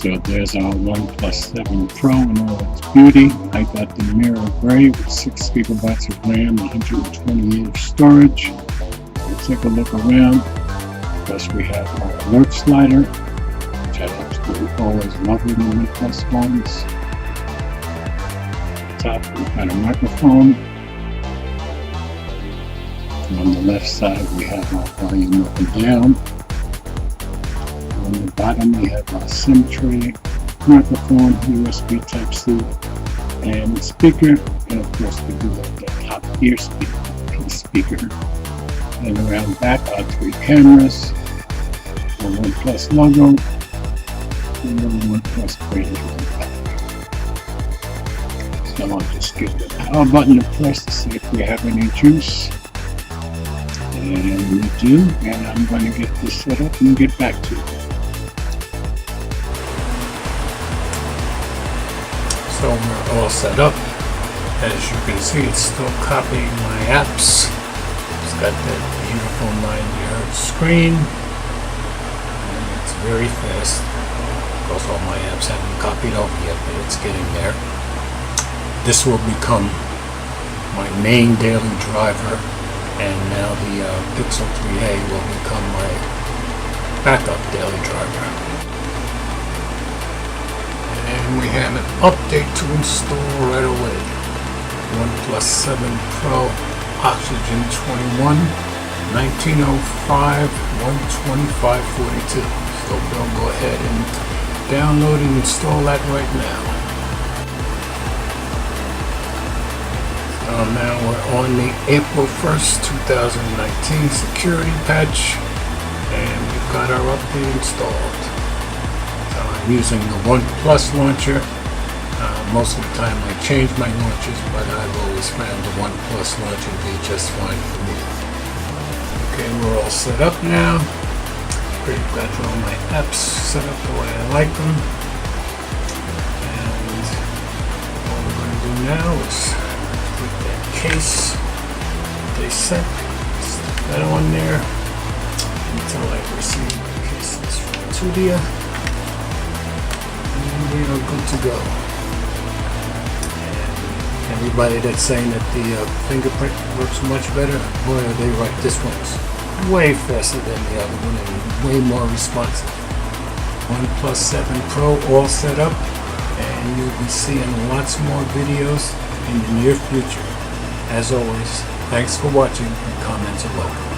So there's our OnePlus 7 Pro in all its beauty. I got the mirror gray with 6 gigabytes of RAM, 128 of storage. Let's take a look around. Plus we have our alert slider, which I absolutely always love in the OnePlus phones. Top, we've got a microphone. And on the left side, we have our volume up and down. On the bottom, we have our SIM tray, microphone, USB Type-C, and speaker. And of course, we do have the top ear speaker. And around back are 3 cameras, the OnePlus logo, and the OnePlus creator on the back. So I'll just give the power button a press to see if we have any juice. And we do, and I'm going to get this set up and get back to it. So we're all set up. As you can see, it's still copying my apps. It's got that beautiful 90Hz screen, and it's very fast. Of course, all my apps haven't copied over yet, but it's getting there. This will become my main daily driver, and now the Pixel 3a will become my backup daily driver. And we have an update to install right away. OnePlus 7 Pro Oxygen 21 1905 12542. So we'll go ahead and download and install that right now. Now we're on the April 1st 2019 security patch, and we've got our update installed. I'm using the OnePlus launcher. Most of the time I change my launchers, but I've always found the OnePlus launcher to be just fine for me. Okay, we're all set up now. I've got all my apps set up the way I like them. And all we're going to do now is take that case they sent, stick that on there until I receive the cases from Tudia. And we are good to go. Everybody that's saying that the fingerprint works much better, boy, are they right. This one's way faster than the other one and way more responsive. OnePlus 7 Pro all set up, and you'll be seeing lots more videos in the near future. As always, thanks for watching, and comments are welcome.